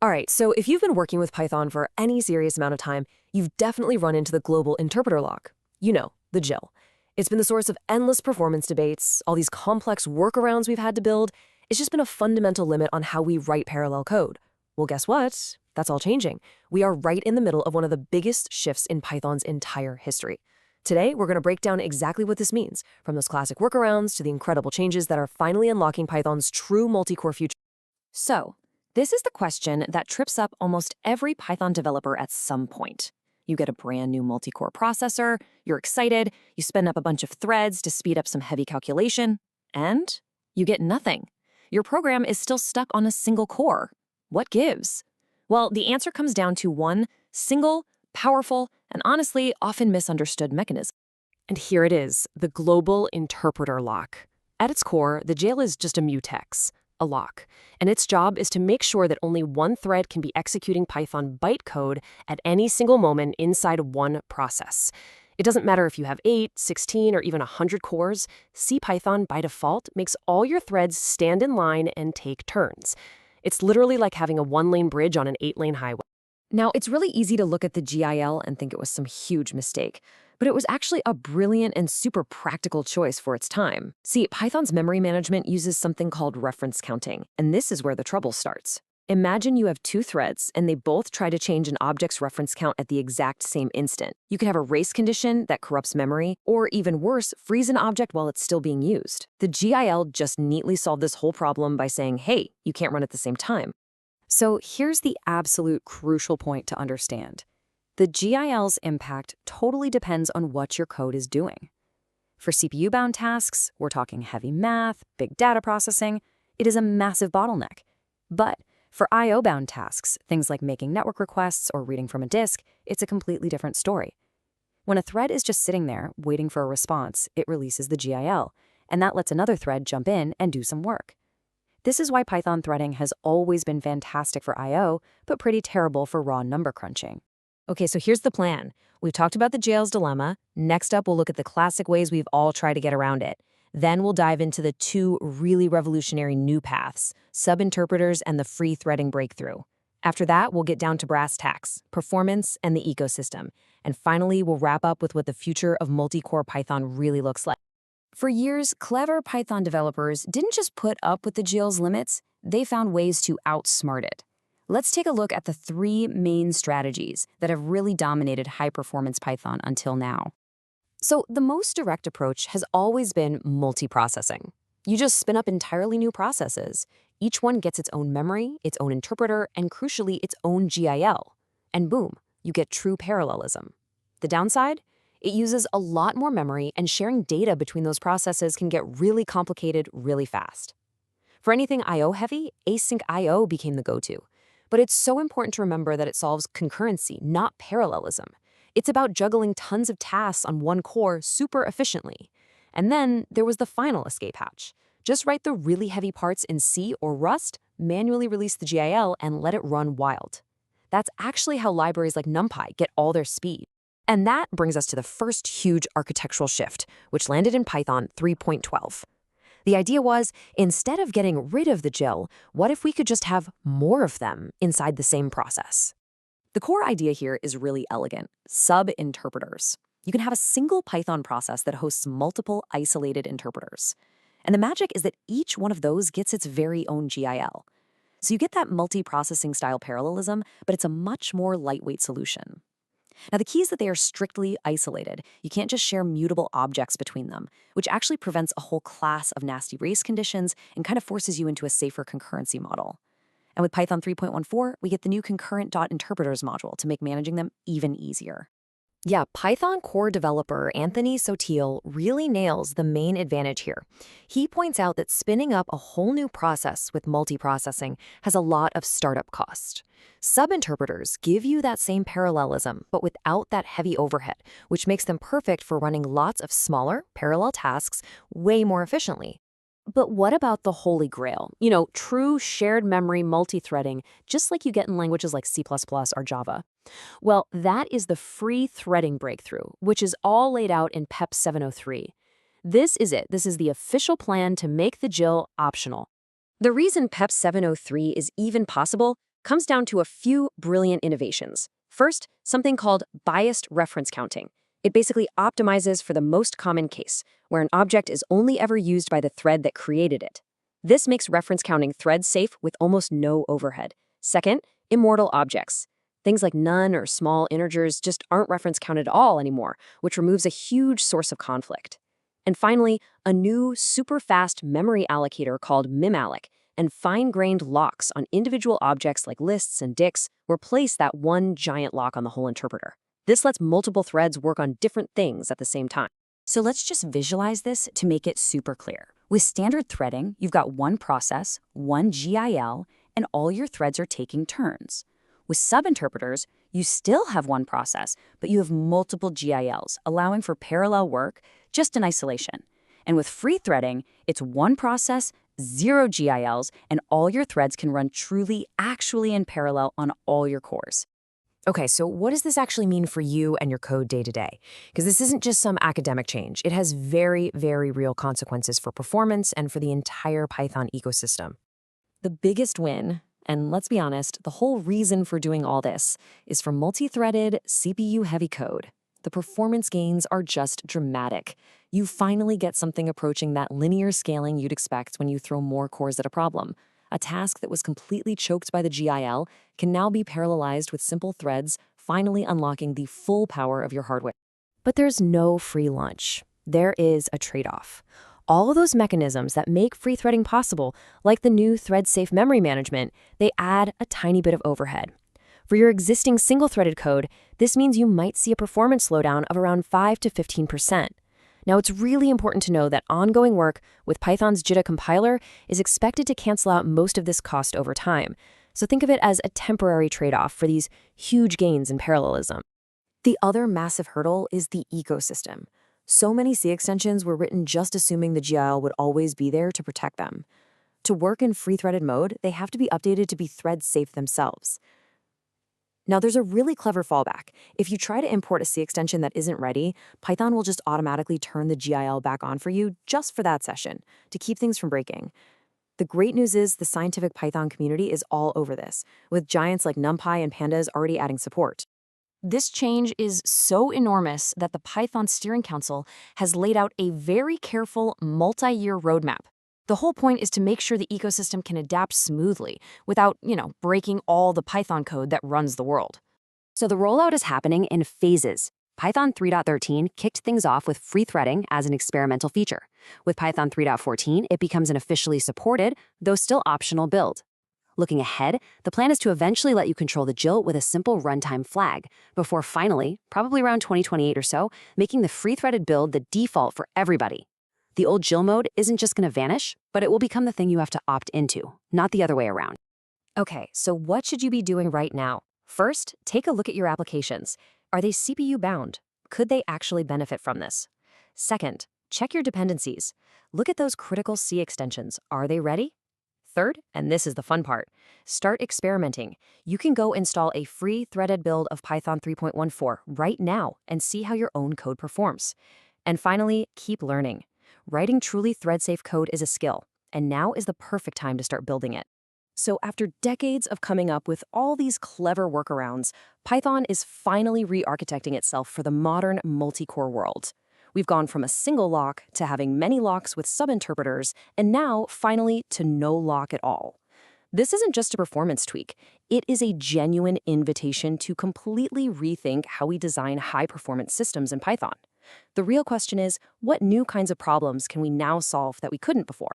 All right, so if you've been working with Python for any serious amount of time, you've definitely run into the global interpreter lock. You know, the GIL. It's been the source of endless performance debates, all these complex workarounds we've had to build. It's just been a fundamental limit on how we write parallel code. Well, guess what? That's all changing. We are right in the middle of one of the biggest shifts in Python's entire history. Today, we're going to break down exactly what this means, from those classic workarounds to the incredible changes that are finally unlocking Python's true multi-core future. So, this is the question that trips up almost every Python developer at some point. You get a brand new multi-core processor, you're excited, you spin up a bunch of threads to speed up some heavy calculation, and you get nothing. Your program is still stuck on a single core. What gives? Well, the answer comes down to one single, powerful, and honestly often misunderstood mechanism. And here it is, the global interpreter lock. At its core, the GIL is just a mutex, a lock, and its job is to make sure that only one thread can be executing Python bytecode at any single moment inside one process. It doesn't matter if you have 8, 16, or even 100 cores, CPython by default makes all your threads stand in line and take turns. It's literally like having a 1-lane bridge on an 8-lane highway. Now, it's really easy to look at the GIL and think it was some huge mistake, but it was actually a brilliant and super practical choice for its time. See, Python's memory management uses something called reference counting, and this is where the trouble starts. Imagine you have two threads, and they both try to change an object's reference count at the exact same instant. You could have a race condition that corrupts memory, or even worse, freeze an object while it's still being used. The GIL just neatly solved this whole problem by saying, hey, you can't run at the same time. So here's the absolute crucial point to understand. The GIL's impact totally depends on what your code is doing. For CPU-bound tasks, we're talking heavy math, big data processing, it is a massive bottleneck. But for I/O-bound tasks, things like making network requests or reading from a disk, it's a completely different story. When a thread is just sitting there waiting for a response, it releases the GIL, and that lets another thread jump in and do some work. This is why Python threading has always been fantastic for I/O, but pretty terrible for raw number crunching. Okay, so here's the plan. We've talked about the GIL's dilemma. Next up, we'll look at the classic ways we've all tried to get around it. Then we'll dive into the two really revolutionary new paths, subinterpreters and the free threading breakthrough. After that, we'll get down to brass tacks, performance, and the ecosystem. And finally, we'll wrap up with what the future of multi-core Python really looks like. For years, clever Python developers didn't just put up with the GIL's limits, they found ways to outsmart it. Let's take a look at the three main strategies that have really dominated high-performance Python until now. So the most direct approach has always been multiprocessing. You just spin up entirely new processes. Each one gets its own memory, its own interpreter, and crucially, its own GIL. And boom, you get true parallelism. The downside? It uses a lot more memory, and sharing data between those processes can get really complicated really fast. For anything I/O heavy, async I/O became the go-to. But it's so important to remember that it solves concurrency, not parallelism. It's about juggling tons of tasks on one core super efficiently. And then there was the final escape hatch. Just write the really heavy parts in C or Rust, manually release the GIL, and let it run wild. That's actually how libraries like NumPy get all their speed. And that brings us to the first huge architectural shift, which landed in Python 3.12. The idea was, instead of getting rid of the GIL, what if we could just have more of them inside the same process? The core idea here is really elegant, subinterpreters. You can have a single Python process that hosts multiple isolated interpreters. And the magic is that each one of those gets its very own GIL. So you get that multiprocessing style parallelism, but it's a much more lightweight solution. Now, the key is that they are strictly isolated. You can't just share mutable objects between them, which actually prevents a whole class of nasty race conditions and kind of forces you into a safer concurrency model. And with Python 3.14, we get the new concurrent.interpreters module to make managing them even easier. Yeah, Python core developer Anthony Sotil really nails the main advantage here. He points out that spinning up a whole new process with multiprocessing has a lot of startup cost. Subinterpreters give you that same parallelism, but without that heavy overhead, which makes them perfect for running lots of smaller, parallel tasks way more efficiently. But what about the holy grail? You know, true shared memory multithreading, just like you get in languages like C++ or Java. Well, that is the free threading breakthrough, which is all laid out in PEP 703. This is it. This is the official plan to make the GIL optional. The reason PEP 703 is even possible comes down to a few brilliant innovations. First, something called biased reference counting. It basically optimizes for the most common case, where an object is only ever used by the thread that created it. This makes reference counting thread safe with almost no overhead. Second, immortal objects. Things like none or small integers just aren't reference counted at all anymore, which removes a huge source of conflict. And finally, a new super fast memory allocator called MIMALLOC and fine-grained locks on individual objects like lists and dicts replace that one giant lock on the whole interpreter. This lets multiple threads work on different things at the same time. So let's just visualize this to make it super clear. With standard threading, you've got one process, one GIL, and all your threads are taking turns. With subinterpreters, you still have one process, but you have multiple GILs, allowing for parallel work just in isolation. And with free threading, it's one process, 0 GILs, and all your threads can run truly, actually in parallel on all your cores. Okay, so what does this actually mean for you and your code day to day? Because this isn't just some academic change. It has very, very real consequences for performance and for the entire Python ecosystem. The biggest win, and let's be honest, the whole reason for doing all this, is for multi-threaded, CPU-heavy code. The performance gains are just dramatic. You finally get something approaching that linear scaling you'd expect when you throw more cores at a problem. A task that was completely choked by the GIL can now be parallelized with simple threads, finally unlocking the full power of your hardware. But there's no free lunch. There is a trade-off. All of those mechanisms that make free threading possible, like the new thread-safe memory management, they add a tiny bit of overhead. For your existing single-threaded code, this means you might see a performance slowdown of around 5 to 15%. Now, it's really important to know that ongoing work with Python's JITA compiler is expected to cancel out most of this cost over time. So think of it as a temporary trade-off for these huge gains in parallelism. The other massive hurdle is the ecosystem. So many C extensions were written just assuming the GIL would always be there to protect them. To work in free-threaded mode, they have to be updated to be thread-safe themselves. Now, there's a really clever fallback. If you try to import a C extension that isn't ready, Python will just automatically turn the GIL back on for you just for that session, to keep things from breaking. The great news is the scientific Python community is all over this, with giants like NumPy and Pandas already adding support. This change is so enormous that the Python Steering Council has laid out a very careful multi-year roadmap. The whole point is to make sure the ecosystem can adapt smoothly without, breaking all the Python code that runs the world. So the rollout is happening in phases. Python 3.13 kicked things off with free threading as an experimental feature. With Python 3.14, it becomes an officially supported, though still optional build. Looking ahead, the plan is to eventually let you control the GIL with a simple runtime flag, before finally, probably around 2028 or so, making the free-threaded build the default for everybody. The old GIL mode isn't just going to vanish, but it will become the thing you have to opt into, not the other way around. Okay, so what should you be doing right now? First, take a look at your applications. Are they CPU-bound? Could they actually benefit from this? Second, check your dependencies. Look at those critical C extensions. Are they ready? Third, and this is the fun part, start experimenting. You can go install a free threaded build of Python 3.14 right now and see how your own code performs. And finally, keep learning. Writing truly thread-safe code is a skill, and now is the perfect time to start building it. So after decades of coming up with all these clever workarounds, Python is finally re-architecting itself for the modern multi-core world. We've gone from a single lock to having many locks with subinterpreters, and now, finally, to no lock at all. This isn't just a performance tweak. It is a genuine invitation to completely rethink how we design high-performance systems in Python. The real question is, what new kinds of problems can we now solve that we couldn't before?